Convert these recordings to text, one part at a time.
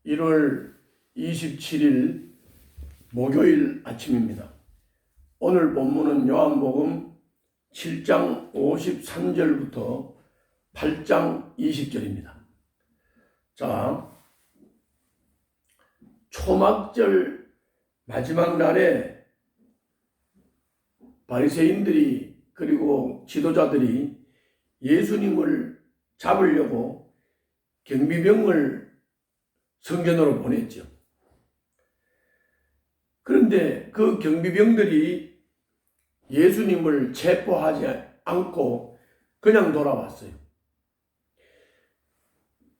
1월 27일 목요일 아침입니다. 오늘 본문은 요한복음 7장 53절부터 8장 20절입니다. 자, 초막절 마지막 날에 바리새인들이 그리고 지도자들이 예수님을 잡으려고 경비병을 성전으로 보냈죠. 그런데 그 경비병들이 예수님을 체포하지 않고 그냥 돌아왔어요.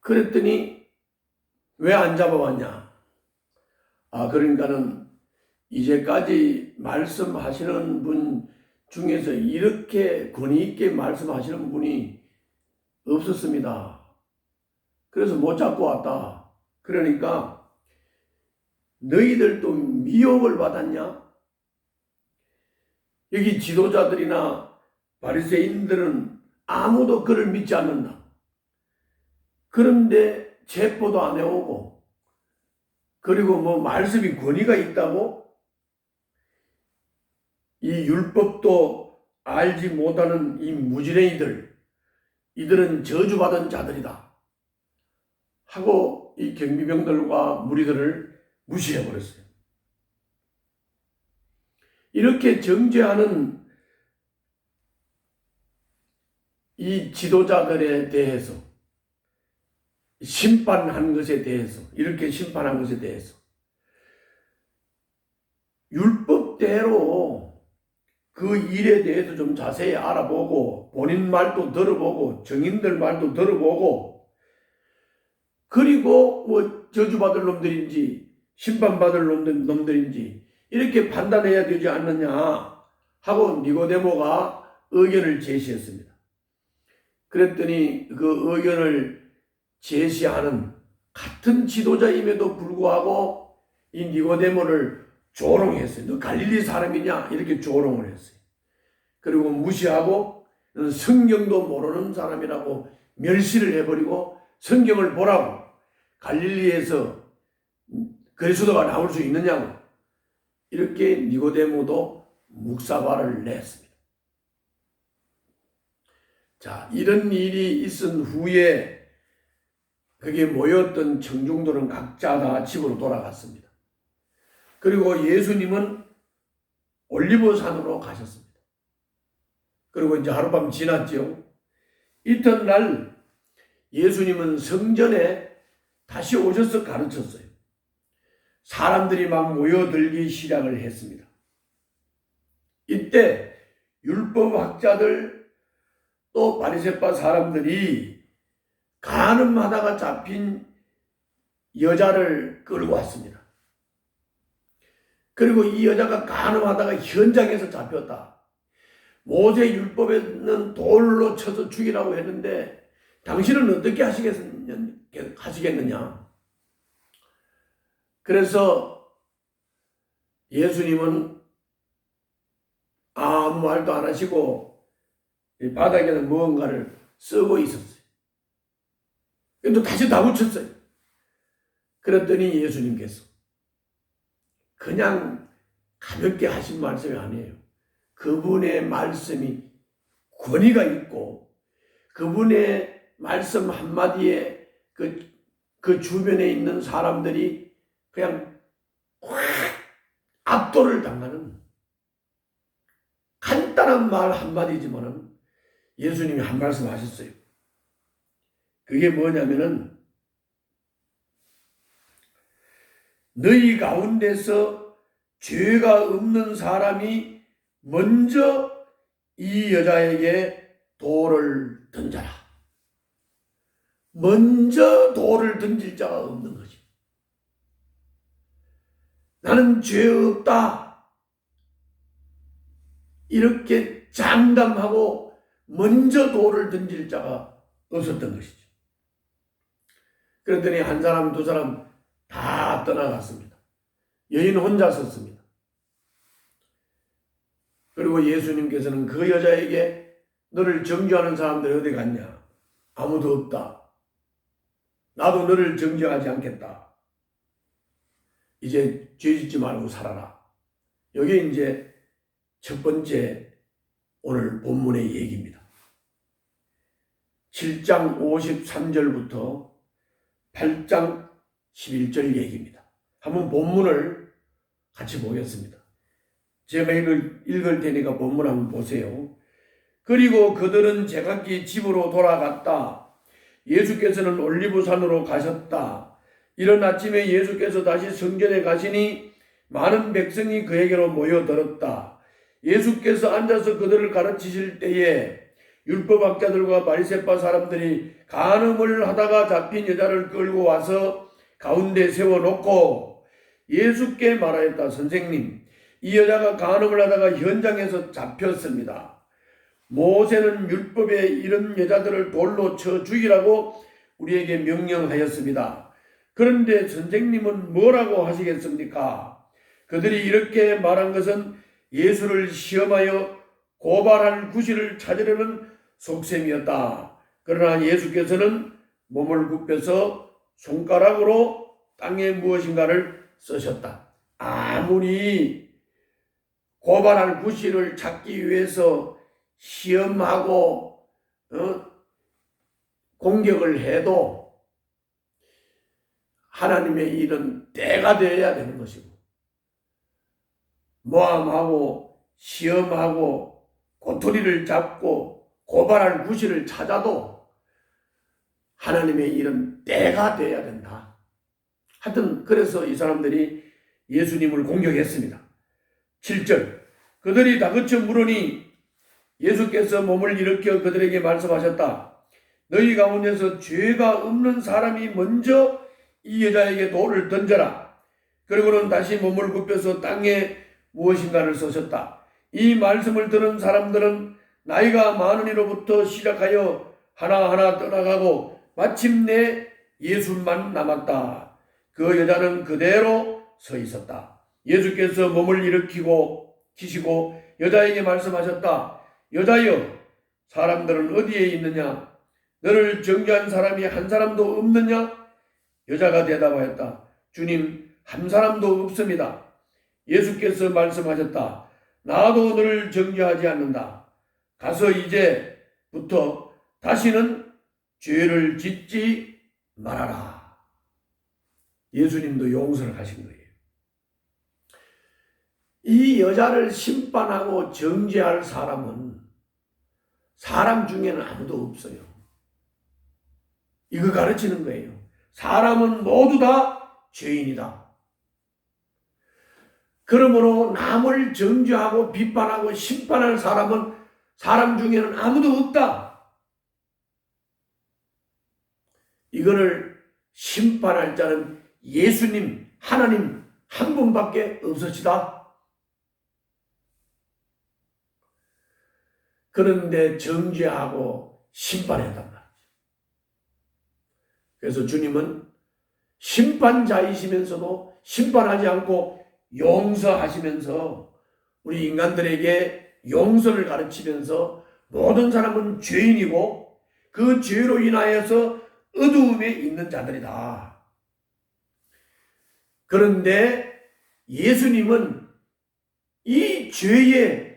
그랬더니 왜 안 잡아왔냐? 그러니까는 이제까지 말씀하시는 분 중에서 이렇게 권위 있게 말씀하시는 분이 없었습니다. 그래서 못 잡고 왔다. 그러니까 너희들도 미혹을 받았냐? 여기 지도자들이나 바리새인들은 아무도 그를 믿지 않는다. 그런데 체포도 안 해오고 그리고 말씀이 권위가 있다고 이 율법도 알지 못하는 이 무지랭이들, 이들은 저주받은 자들이다 하고 이 경비병들과 무리들을 무시해버렸어요. 이렇게 정죄하는 이 지도자들에 대해서 심판한 것에 대해서, 이렇게 심판한 것에 대해서 율법대로 그 일에 대해서 좀 자세히 알아보고 본인 말도 들어보고 정인들 말도 들어보고 그리고 저주받을 놈들인지 심판받을 놈들인지 이렇게 판단해야 되지 않느냐 하고 니고데모가 의견을 제시했습니다. 그랬더니 그 의견을 제시하는 같은 지도자임에도 불구하고 이 니고데모를 조롱했어요. 너 갈릴리 사람이냐? 이렇게 조롱을 했어요. 그리고 무시하고 성경도 모르는 사람이라고 멸시를 해버리고 성경을 보라고, 갈릴리에서 그리스도가 나올 수 있느냐고, 이렇게 니고데모도 묵사발을 냈습니다. 자, 이런 일이 있은 후에 거기에 모였던 청중들은 각자 다 집으로 돌아갔습니다. 그리고 예수님은 올리브산으로 가셨습니다. 그리고 이제 하룻밤 지났죠. 이튿날 예수님은 성전에 다시 오셔서 가르쳤어요. 사람들이 막 모여들기 시작을 했습니다. 이때 율법학자들 또 바리새파 사람들이 간음하다가 잡힌 여자를 끌고 왔습니다. 그리고 이 여자가 간음하다가 현장에서 잡혔다. 모세 율법에는 돌로 쳐서 죽이라고 했는데 당신은 어떻게 하시겠느냐? 그래서 예수님은 아무 말도 안 하시고 바닥에는 무언가를 쓰고 있었어요. 근데 다시 다 붙였어요. 그랬더니 예수님께서 그냥 가볍게 하신 말씀이 아니에요. 그분의 말씀이 권위가 있고 그분의 말씀 한마디에 그 주변에 있는 사람들이 그냥 확 압도를 당하는 간단한 말 한마디지만은 예수님이 한 말씀 하셨어요. 그게 뭐냐면은 너희 가운데서 죄가 없는 사람이 먼저 이 여자에게 돌을 던져라. 먼저 돌을 던질 자가 없는 거지. 나는 죄 없다. 이렇게 장담하고 먼저 돌을 던질 자가 없었던 것이죠. 그랬더니 한 사람, 두 사람 다 떠나갔습니다. 여인 혼자 섰습니다. 그리고 예수님께서는 그 여자에게 너를 정죄하는 사람들이 어디 갔냐? 아무도 없다. 나도 너를 정죄하지 않겠다. 이제 죄짓지 말고 살아라. 여기 이제 첫 번째 오늘 본문의 얘기입니다. 7장 53절부터 8장 11절 얘기입니다. 한번 본문을 같이 보겠습니다. 제가 읽을 테니까 본문 한번 보세요. 그리고 그들은 제각기 집으로 돌아갔다. 예수께서는 올리브산으로 가셨다. 이른 아침에 예수께서 다시 성전에 가시니 많은 백성이 그에게로 모여들었다. 예수께서 앉아서 그들을 가르치실 때에 율법학자들과 바리새파 사람들이 간음을 하다가 잡힌 여자를 끌고 와서 가운데 세워놓고 예수께 말하였다. 선생님, 이 여자가 간음을 하다가 현장에서 잡혔습니다. 모세는 율법에 이런 여자들을 돌로 쳐 죽이라고 우리에게 명령하였습니다. 그런데 선생님은 뭐라고 하시겠습니까? 그들이 이렇게 말한 것은 예수를 시험하여 고발할 구실을 찾으려는 속셈이었다. 그러나 예수께서는 몸을 굽혀서 손가락으로 땅에 무엇인가를 쓰셨다. 아무리 고발할 구실을 찾기 위해서 시험하고 공격을 해도 하나님의 일은 때가 되어야 되는 것이고, 모함하고 시험하고 꼬투리를 잡고 고발할 구실을 찾아도 하나님의 일은 때가 되어야 된다. 하여튼 그래서 이 사람들이 예수님을 공격했습니다. 7절, 그들이 다그쳐 물으니 예수께서 몸을 일으켜 그들에게 말씀하셨다. 너희 가운데서 죄가 없는 사람이 먼저 이 여자에게 돌을 던져라. 그리고는 다시 몸을 굽혀서 땅에 무엇인가를 쓰셨다. 이 말씀을 들은 사람들은 나이가 많은 이로부터 시작하여 하나하나 떠나가고 마침내 예수만 남았다. 그 여자는 그대로 서 있었다. 예수께서 몸을 일으키고 키시고 여자에게 말씀하셨다. 여자여, 사람들은 어디에 있느냐? 너를 정죄한 사람이 한 사람도 없느냐? 여자가 대답하였다. 주님, 한 사람도 없습니다. 예수께서 말씀하셨다. 나도 너를 정죄하지 않는다. 가서 이제부터 다시는 죄를 짓지 말아라. 예수님도 용서를 하신 거예요. 이 여자를 심판하고 정죄할 사람은 사람 중에는 아무도 없어요. 이거 가르치는 거예요. 사람은 모두 다 죄인이다. 그러므로 남을 정죄하고 비판하고 심판할 사람은 사람 중에는 아무도 없다. 이거를 심판할 자는 예수님, 하나님 한 분밖에 없으시다. 그런데 정죄하고 심판했단 말이죠. 그래서 주님은 심판자이시면서도 심판하지 않고 용서하시면서 우리 인간들에게 용서를 가르치면서 모든 사람은 죄인이고 그 죄로 인하여서 어두움에 있는 자들이다. 그런데 예수님은 이 죄의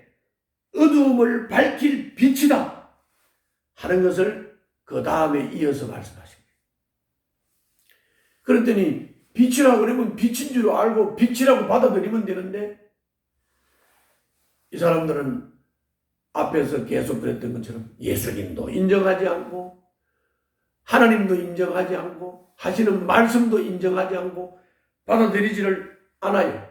어두움을 밝힐 빛이다 하는 것을 그 다음에 이어서 말씀하십니다. 그랬더니 빛이라고 그러면 빛인 줄 알고 빛이라고 받아들이면 되는데 이 사람들은 앞에서 계속 그랬던 것처럼 예수님도 인정하지 않고 하나님도 인정하지 않고 하시는 말씀도 인정하지 않고 받아들이지를 않아요.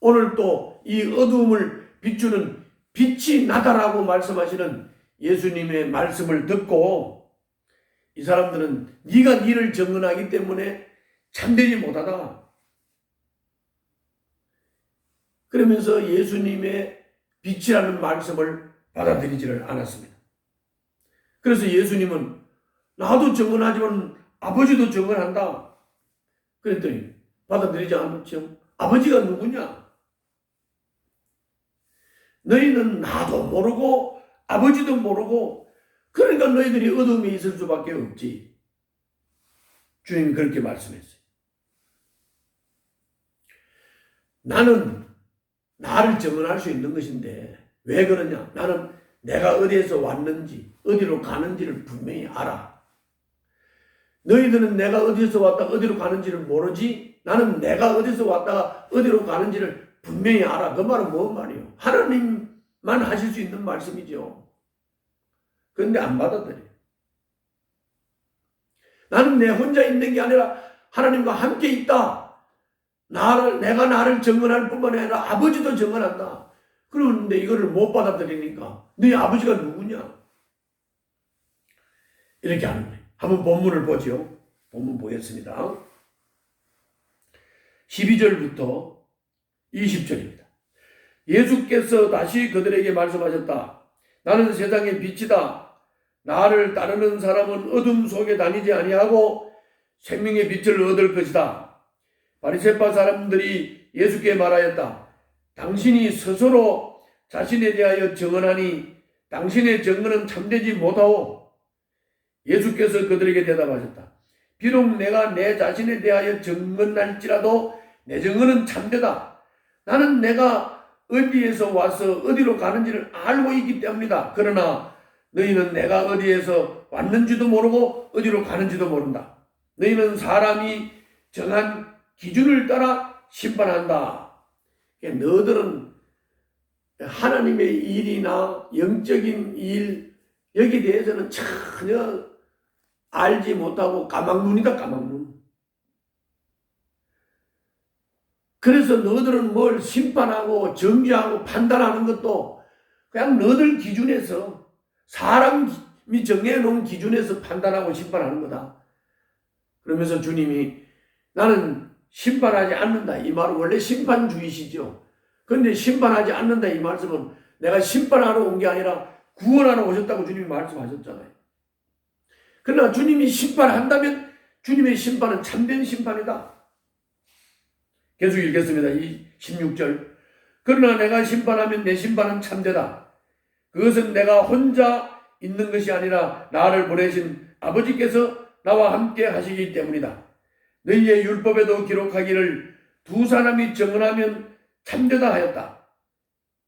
오늘 또 이 어두움을 비추는 빛이 나다라고 말씀하시는 예수님의 말씀을 듣고 이 사람들은 네가 니를 증언하기 때문에 참되지 못하다. 그러면서 예수님의 빛이라는 말씀을 받아들이지를 않았습니다. 그래서 예수님은 나도 증언하지만 아버지도 증언한다. 그랬더니 받아들이지 않았죠. 아버지가 누구냐? 너희는 나도 모르고 아버지도 모르고 그러니까 너희들이 어둠에 있을 수밖에 없지. 주님이 그렇게 말씀했어요. 나는 나를 증언할 수 있는 것인데 왜 그러냐? 나는 내가 어디에서 왔는지 어디로 가는지를 분명히 알아. 너희들은 내가 어디에서 왔다가 어디로 가는지를 모르지? 나는 내가 어디서 왔다가 어디로 가는지를 분명히 알아. 그 말은 뭔 말이에요? 하나님만 하실 수 있는 말씀이죠. 그런데 안 받아들여. 나는 내 혼자 있는 게 아니라 하나님과 함께 있다. 내가 나를 증언할 뿐만 아니라 아버지도 증언한다. 그런데 이거를 못 받아들이니까 너희 아버지가 누구냐? 이렇게 하는 거예요. 한번 본문을 보죠. 본문 보겠습니다. 12절부터 20절입니다. 예수께서 다시 그들에게 말씀하셨다. 나는 세상의 빛이다. 나를 따르는 사람은 어둠 속에 다니지 아니하고 생명의 빛을 얻을 것이다. 바리새파 사람들이 예수께 말하였다. 당신이 스스로 자신에 대하여 증언하니 당신의 증언은 참되지 못하오. 예수께서 그들에게 대답하셨다. 비록 내가 내 자신에 대하여 증언할지라도 내 증언은 참되다. 나는 내가 어디에서 와서 어디로 가는지를 알고 있기 때문이다. 그러나 너희는 내가 어디에서 왔는지도 모르고 어디로 가는지도 모른다. 너희는 사람이 정한 기준을 따라 심판한다. 너희들은 하나님의 일이나 영적인 일 여기에 대해서는 전혀 알지 못하고 까막눈이다. 까막눈. 그래서 너희들은 뭘 심판하고 정죄하고 판단하는 것도 그냥 너희들 기준에서 사람이 정해놓은 기준에서 판단하고 심판하는 거다. 그러면서 주님이 나는 심판하지 않는다. 이 말은 원래 심판주의시죠. 그런데 심판하지 않는다 이 말씀은 내가 심판하러 온 게 아니라 구원하러 오셨다고 주님이 말씀하셨잖아요. 그러나 주님이 심판한다면 주님의 심판은 참된 심판이다. 계속 읽겠습니다. 16절. 그러나 내가 심판하면 내 심판은 참되다. 그것은 내가 혼자 있는 것이 아니라 나를 보내신 아버지께서 나와 함께 하시기 때문이다. 너희의 율법에도 기록하기를 두 사람이 증언하면 참되다 하였다.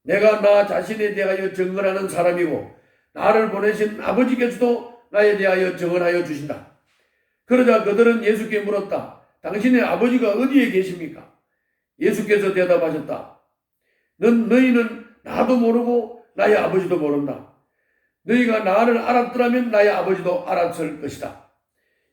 내가 나 자신에 대하여 증언하는 사람이고 나를 보내신 아버지께서도 나에 대하여 증언하여 주신다. 그러자 그들은 예수께 물었다. 당신의 아버지가 어디에 계십니까? 예수께서 대답하셨다. 너희는 나도 모르고 나의 아버지도 모른다. 너희가 나를 알았더라면 나의 아버지도 알았을 것이다.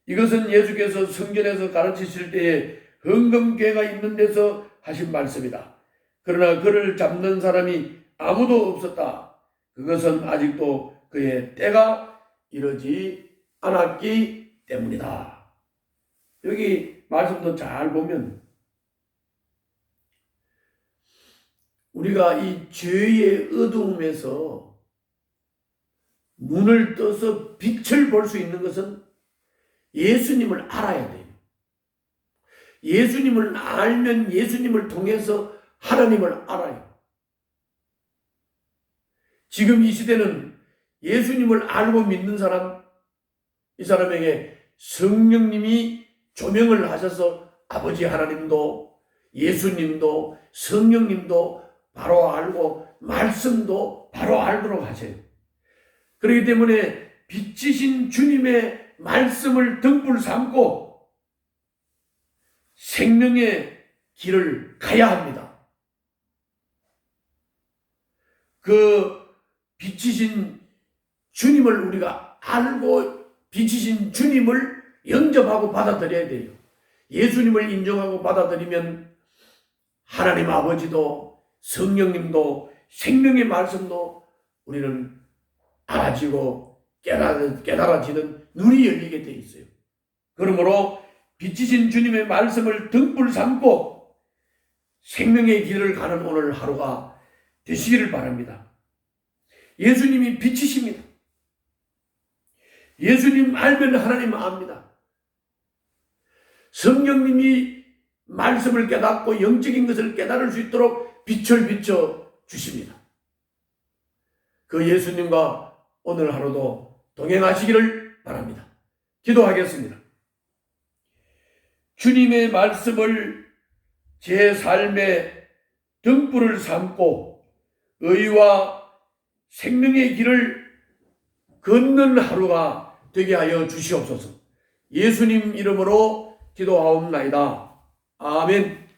이것은 예수께서 성전에서 가르치실 때에 헌금궤가 있는 데서 하신 말씀이다. 그러나 그를 잡는 사람이 아무도 없었다. 그것은 아직도 그의 때가 이르지 않았기 때문이다. 여기 말씀도 잘 보면 우리가 이 죄의 어두움에서 눈을 떠서 빛을 볼 수 있는 것은 예수님을 알아야 돼요. 예수님을 알면 예수님을 통해서 하나님을 알아요. 지금 이 시대는 예수님을 알고 믿는 사람, 이 사람에게 성령님이 조명을 하셔서 아버지 하나님도 예수님도 성령님도 바로 알고 말씀도 바로 알도록 하세요. 그렇기 때문에 빛이신 주님의 말씀을 등불 삼고 생명의 길을 가야 합니다. 그 빛이신 주님을 우리가 알고 빛이신 주님을 영접하고 받아들여야 돼요. 예수님을 인정하고 받아들이면 하나님 아버지도 성령님도 생명의 말씀도 우리는 알아지고 깨달아지는 눈이 열리게 돼 있어요. 그러므로 빛이신 주님의 말씀을 등불 삼고 생명의 길을 가는 오늘 하루가 되시기를 바랍니다. 예수님이 빛이십니다. 예수님 알면 하나님 압니다. 성령님이 말씀을 깨닫고 영적인 것을 깨달을 수 있도록 빛을 비춰 주십니다. 그 예수님과 오늘 하루도 동행하시기를 바랍니다. 기도하겠습니다. 주님의 말씀을 제 삶에 등불을 삼고 의와 생명의 길을 걷는 하루가 되게 하여 주시옵소서. 예수님 이름으로 기도하옵나이다. 아멘.